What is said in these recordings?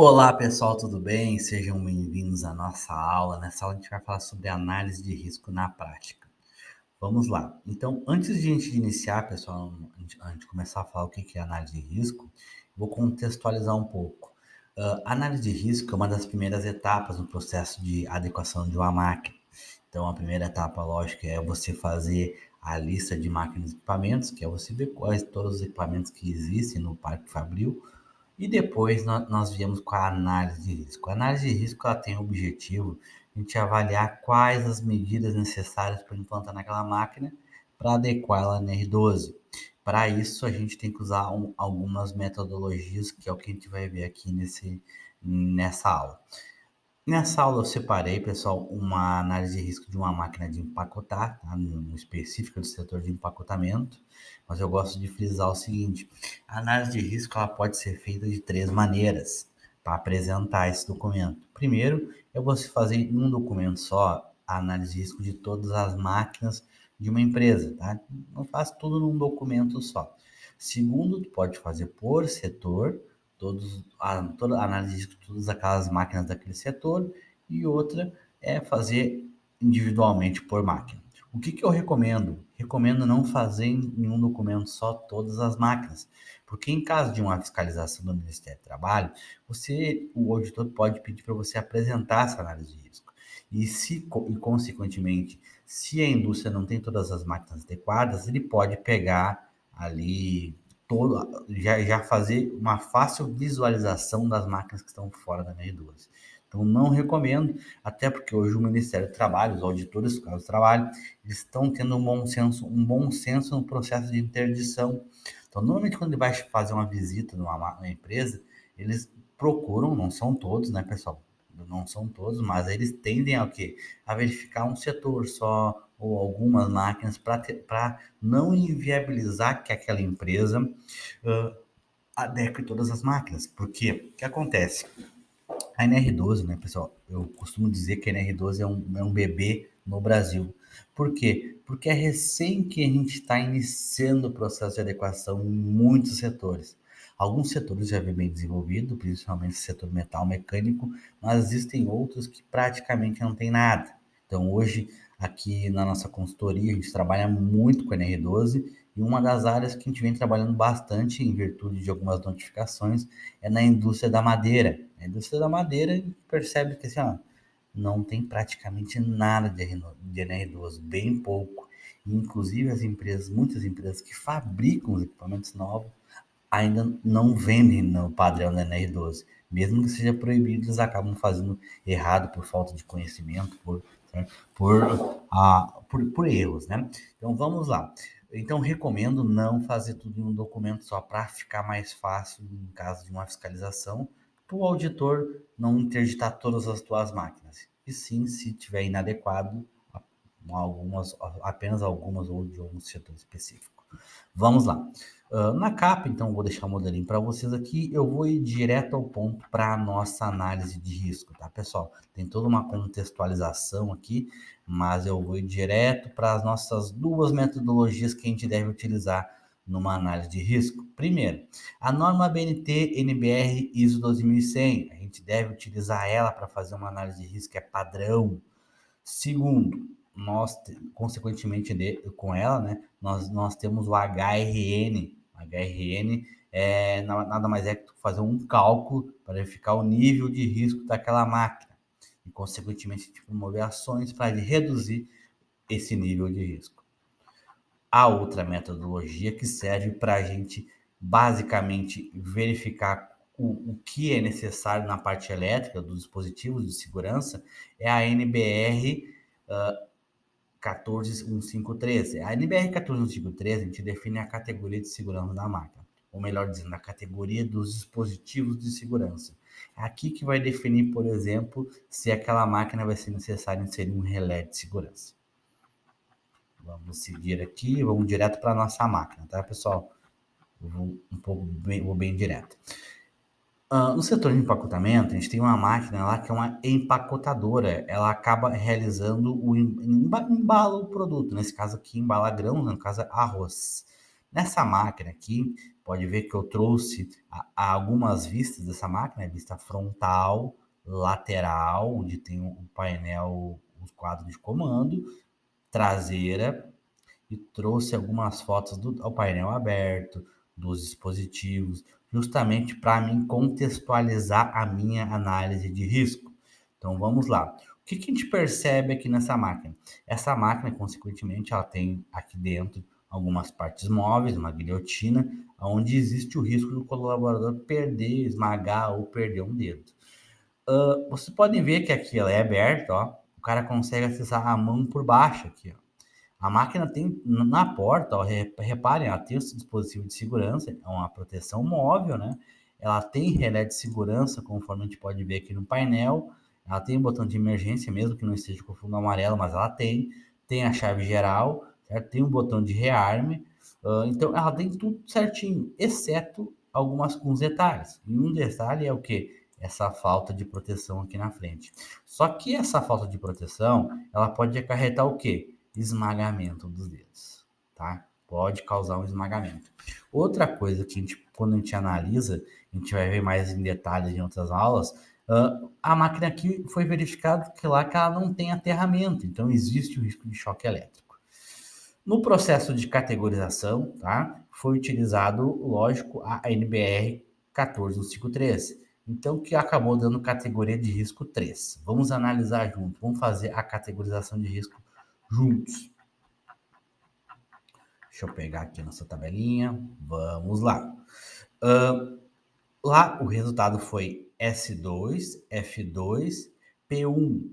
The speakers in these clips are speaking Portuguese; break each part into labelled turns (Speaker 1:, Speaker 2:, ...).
Speaker 1: Olá pessoal, tudo bem? Sejam bem-vindos à nossa aula. Nessa aula a gente vai falar sobre análise de risco na prática. Vamos lá. Então, antes de a gente iniciar, pessoal, antes de começar a falar o que é análise de risco, vou contextualizar um pouco. Análise de risco é uma das primeiras etapas no processo de adequação de uma máquina. Então, a primeira etapa, lógico, é você fazer a lista de máquinas e equipamentos, que é você ver quais todos os equipamentos que existem no Parque Fabril, e depois nós viemos com a análise de risco. A análise de risco ela tem o objetivo de a gente avaliar quais as medidas necessárias para implantar naquela máquina para adequá-la à NR12. Para isso, a gente tem que usar algumas metodologias, que é o que a gente vai ver aqui nessa aula. Nessa aula eu separei, pessoal, uma análise de risco de uma máquina de empacotar, tá? No específico do setor de empacotamento, mas eu gosto de frisar o seguinte: a análise de risco ela pode ser feita de três maneiras para apresentar esse documento. Primeiro, é você fazer em um documento só a análise de risco de todas as máquinas de uma empresa, tá? Não faz tudo num documento só. Segundo, tu pode fazer por setor, toda a análise de todas aquelas máquinas daquele setor, e outra é fazer individualmente por máquina. O que eu recomendo? Recomendo não fazer em um documento só todas as máquinas, porque em caso de uma fiscalização do Ministério do Trabalho, o auditor pode pedir para você apresentar essa análise de risco. E consequentemente, se a indústria não tem todas as máquinas adequadas, ele pode pegar ali já fazer uma fácil visualização das máquinas que estão fora da NR12. Então, não recomendo, até porque hoje o Ministério do Trabalho, os auditores do caso do trabalho, eles estão tendo um bom senso no processo de interdição. Então, normalmente, quando ele vai fazer uma visita numa empresa, eles procuram, não são todos, né, pessoal? Não são todos, mas eles tendem a quê? A verificar um setor só ou algumas máquinas para não inviabilizar que aquela empresa uh, adeque todas as máquinas. Porque o que acontece? A NR12, né, pessoal? Eu costumo dizer que a NR12 é um bebê no Brasil. Por quê? Porque é recém que a gente está iniciando o processo de adequação em muitos setores. Alguns setores já vem bem desenvolvido, principalmente o setor metal mecânico, mas existem outros que praticamente não tem nada. Então, hoje, aqui na nossa consultoria, a gente trabalha muito com a NR12 e uma das áreas que a gente vem trabalhando bastante, em virtude de algumas notificações, é na indústria da madeira. A indústria da madeira percebe que assim, ó, não tem praticamente nada de NR12, bem pouco. E, inclusive muitas empresas que fabricam os equipamentos novos ainda não vendem no padrão da NR12. Mesmo que seja proibido, eles acabam fazendo errado por falta de conhecimento, por erros, né? Então vamos lá. Então recomendo não fazer tudo em um documento só para ficar mais fácil em caso de uma fiscalização, para o auditor não interditar todas as tuas máquinas. E sim, se tiver inadequado, apenas algumas ou de algum setor específico. Vamos lá. Na capa, então, vou deixar o modelinho para vocês aqui. Eu vou ir direto ao ponto para a nossa análise de risco, tá, pessoal? Tem toda uma contextualização aqui, mas eu vou ir direto para as nossas duas metodologias que a gente deve utilizar numa análise de risco. Primeiro, a norma BNT NBR ISO 2100. A gente deve utilizar ela para fazer uma análise de risco, é padrão. Segundo, consequentemente com ela, né, nós temos o HRN. HRN nada mais é que tu fazer um cálculo para verificar o nível de risco daquela máquina e, consequentemente, tipo, promover ações para reduzir esse nível de risco. A outra metodologia que serve para a gente basicamente verificar o que é necessário na parte elétrica dos dispositivos de segurança é a NBR 14153. A NBR 14153 a gente define a categoria de segurança da máquina, ou melhor dizendo, a categoria dos dispositivos de segurança. É aqui que vai definir, por exemplo, se aquela máquina vai ser necessário inserir um relé de segurança. Vamos seguir aqui, vamos direto para a nossa máquina, tá, pessoal? Vou bem direto. No setor de empacotamento, a gente tem uma máquina lá que é uma empacotadora. Ela acaba realizando embala o produto. Nesse caso aqui, embala grão, no caso arroz. Nessa máquina aqui, pode ver que eu trouxe algumas vistas dessa máquina, vista frontal, lateral, onde tem o painel, os quadros de comando, traseira, e trouxe algumas fotos do ao painel aberto, dos dispositivos, justamente para mim contextualizar a minha análise de risco. Então vamos lá. O que que a gente percebe aqui nessa máquina? Essa máquina, consequentemente, ela tem aqui dentro algumas partes móveis, uma guilhotina, onde existe o risco do colaborador perder, esmagar ou perder um dedo. Vocês podem ver que aqui ela é aberta, ó. O cara consegue acessar a mão por baixo aqui, ó. A máquina tem na porta, ó, reparem, ela tem esse dispositivo de segurança, é uma proteção móvel, né? Ela tem relé de segurança, conforme a gente pode ver aqui no painel. Ela tem um botão de emergência, mesmo que não esteja com o fundo amarelo, mas ela tem. Tem a chave geral, certo? Tem um botão de rearme. Então, ela tem tudo certinho, exceto alguns detalhes. E um detalhe é o quê? Essa falta de proteção aqui na frente. Só que essa falta de proteção, ela pode acarretar o quê? Esmagamento dos dedos, tá? Pode causar um esmagamento. Outra coisa que a gente, quando a gente analisa, a gente vai ver mais em detalhes em outras aulas, a máquina aqui foi verificado que lá que ela não tem aterramento, então existe o risco de choque elétrico. No processo de categorização, tá? Foi utilizado, lógico, a NBR 14153. Então, que acabou dando categoria de risco 3. Vamos analisar junto, vamos fazer a categorização de risco juntos. Deixa eu pegar aqui a nossa tabelinha. Vamos lá. Lá o resultado foi S2, F2, P1.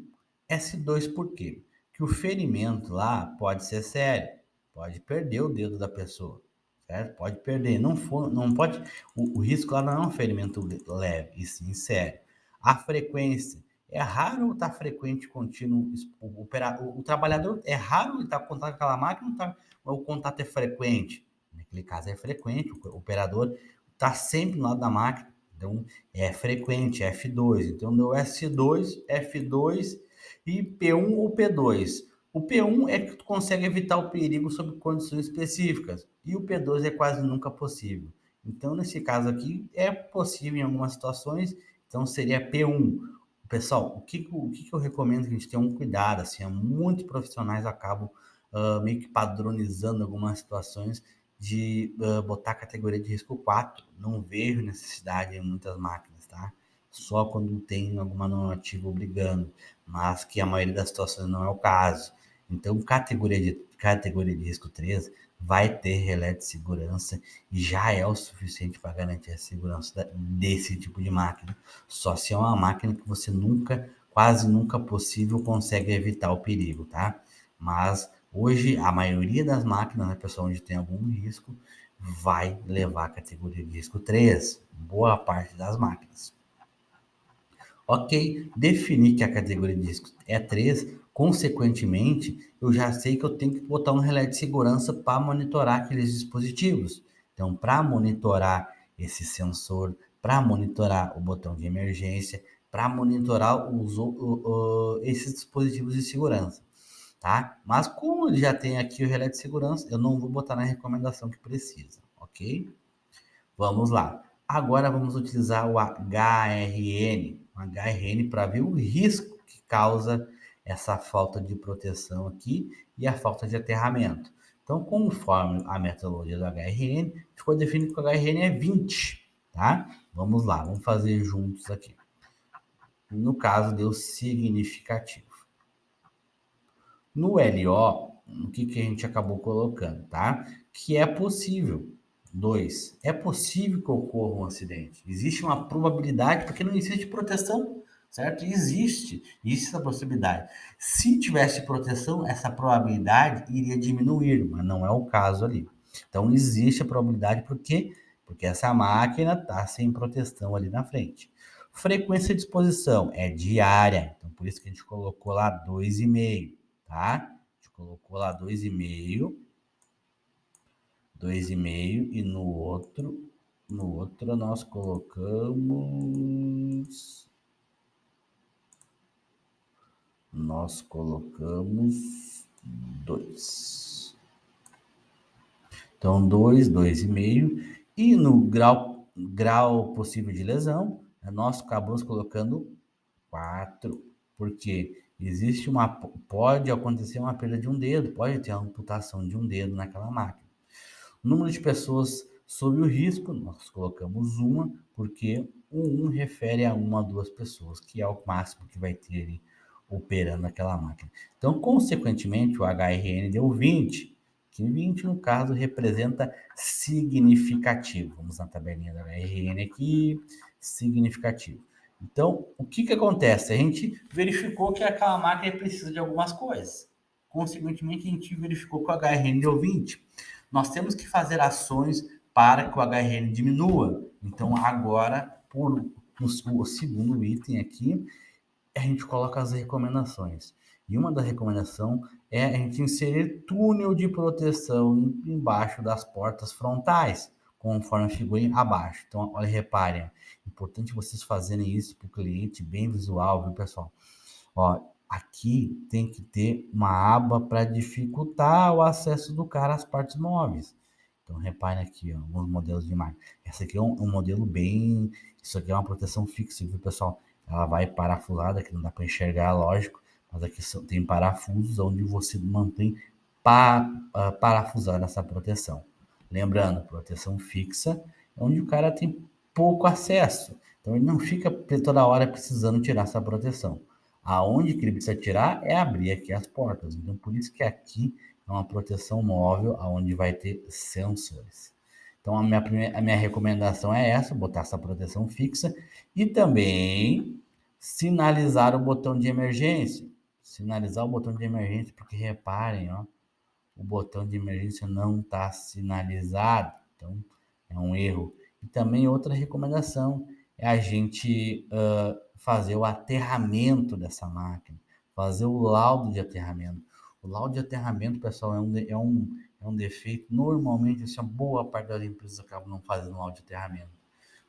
Speaker 1: S2 por quê? Porque o ferimento lá pode ser sério, pode perder o dedo da pessoa, certo? Pode perder, não pode, o risco lá não é um ferimento leve, e sim sério. A frequência, é raro estar frequente contínuo, o trabalhador, é raro estar em contato com aquela máquina, tá, o contato é frequente, naquele caso é frequente, o operador está sempre no lado da máquina, então é frequente, F2. Então deu S2, F2 e P1 ou P2. O P1 é que tu consegue evitar o perigo sob condições específicas e o P2 é quase nunca possível. Então nesse caso aqui é possível em algumas situações, então seria P1. Pessoal, o que eu recomendo que a gente tenha um cuidado, assim, muitos profissionais acabam meio que padronizando algumas situações de botar a categoria de risco 4. Não vejo necessidade em muitas máquinas, tá? Só quando tem alguma normativa obrigando, mas que a maioria das situações não é o caso. Então, categoria de risco 3 vai ter relé de segurança e já é o suficiente para garantir a segurança desse tipo de máquina. Só se é uma máquina que você nunca, quase nunca possível, consegue evitar o perigo, tá? Mas hoje, a maioria das máquinas, né, pessoal, onde tem algum risco, vai levar a categoria de risco 3, boa parte das máquinas. Ok, definir que a categoria de risco é 3, consequentemente, eu já sei que eu tenho que botar um relé de segurança para monitorar aqueles dispositivos. Então, para monitorar esse sensor, para monitorar o botão de emergência, para monitorar esses dispositivos de segurança, tá? Mas como ele já tem aqui o relé de segurança, eu não vou botar na recomendação que precisa, ok? Vamos lá. Agora vamos utilizar o HRN, para ver o risco que causa essa falta de proteção aqui e a falta de aterramento. Então, conforme a metodologia do HRN, ficou definido que o HRN é 20, tá? Vamos lá, vamos fazer juntos aqui. No caso, deu significativo. No LO, o que a gente acabou colocando, tá? Que é possível. 2. É possível que ocorra um acidente. Existe uma probabilidade, porque não existe proteção, certo? Existe essa possibilidade. Se tivesse proteção, essa probabilidade iria diminuir, mas não é o caso ali. Então, existe a probabilidade, por quê? Porque essa máquina está sem proteção ali na frente. Frequência de exposição é diária, então por isso que a gente colocou lá 2,5, tá? A gente colocou lá 2,5, 2,5 e no outro nós colocamos 2. Então, 2, 2,5. E no grau possível de lesão, nós acabamos colocando 4, porque pode acontecer uma perda de um dedo, pode ter a amputação de um dedo naquela máquina. O número de pessoas sob o risco, nós colocamos uma, porque o 1 refere a uma ou duas pessoas, que é o máximo que vai ter ali operando aquela máquina. Então, consequentemente, o HRN deu 20, que 20 no caso representa significativo. Vamos na tabelinha da HRN aqui, significativo. Então, o que acontece? A gente verificou que aquela máquina precisa de algumas coisas. Consequentemente, a gente verificou que o HRN deu 20. Nós temos que fazer ações para que o HRN diminua. Então, agora, o segundo item aqui, a gente coloca as recomendações. E uma da recomendação é a gente inserir túnel de proteção embaixo das portas frontais, conforme figura abaixo. Então, olha, reparem, é importante vocês fazerem isso para o cliente bem visual, viu, pessoal? Ó, aqui tem que ter uma aba para dificultar o acesso do cara às partes móveis. Então, reparem aqui, ó, alguns modelos de máquina. Essa aqui é um modelo bem... Isso aqui é uma proteção fixa, viu, pessoal? Ela vai parafusada, que não dá para enxergar, lógico, mas aqui tem parafusos onde você mantém parafusada essa proteção. Lembrando, proteção fixa, onde o cara tem pouco acesso. Então, ele não fica toda hora precisando tirar essa proteção. Aonde que ele precisa tirar é abrir aqui as portas. Então, por isso que aqui é uma proteção móvel, onde vai ter sensores. Então, a minha recomendação é essa, botar essa proteção fixa e também sinalizar o botão de emergência. Sinalizar o botão de emergência, porque reparem, ó, o botão de emergência não está sinalizado. Então, é um erro. E também outra recomendação é a gente fazer o aterramento dessa máquina, fazer o laudo de aterramento. O laudo de aterramento, pessoal, é um defeito. Normalmente, assim, a boa parte das empresas acabam não fazendo laudo de aterramento,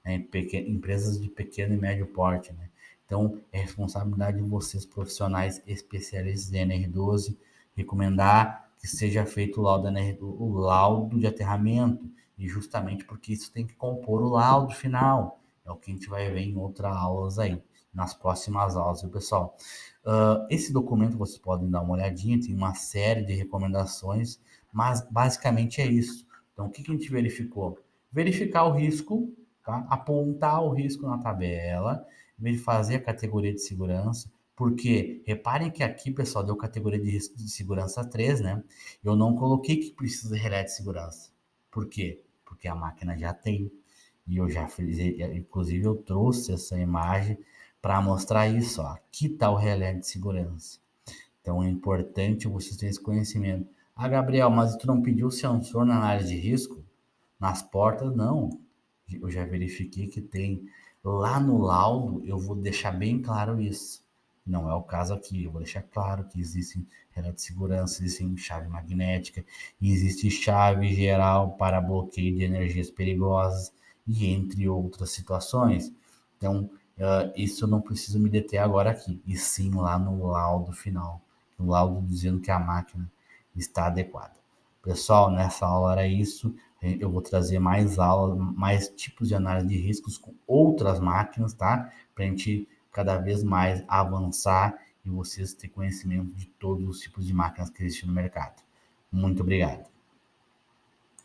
Speaker 1: né? Empresas de pequeno e médio porte, né? Então, é responsabilidade de vocês, profissionais especialistas de NR12, recomendar que seja feito o laudo de aterramento, e justamente porque isso tem que compor o laudo final. É o que a gente vai ver em outras aulas aí, nas próximas aulas, viu, pessoal? Esse documento vocês podem dar uma olhadinha, tem uma série de recomendações, mas basicamente é isso. Então, o que a gente verificou? Verificar o risco, tá? Apontar o risco na tabela, fazer a categoria de segurança, porque reparem que aqui, pessoal, deu categoria de risco de segurança 3, né? Eu não coloquei que precisa de relé de segurança. Por quê? Porque a máquina já tem. E eu já fiz, inclusive eu trouxe essa imagem para mostrar isso, ó. Aqui está o relé de segurança. Então é importante vocês terem esse conhecimento. Ah, Gabriel, mas tu não pediu sensor na análise de risco? Nas portas, não. Eu já verifiquei que tem. Lá no laudo, eu vou deixar bem claro isso. Não é o caso aqui. Eu vou deixar claro que existem relé de segurança, existem chave magnética, existe chave geral para bloqueio de energias perigosas e entre outras situações. Então, isso eu não preciso me deter agora aqui, e sim lá no laudo final, no laudo dizendo que a máquina está adequada. Pessoal, nessa aula era isso. Eu vou trazer mais aulas, mais tipos de análise de riscos com outras máquinas, tá? Para a gente cada vez mais avançar e vocês terem conhecimento de todos os tipos de máquinas que existem no mercado. Muito obrigado.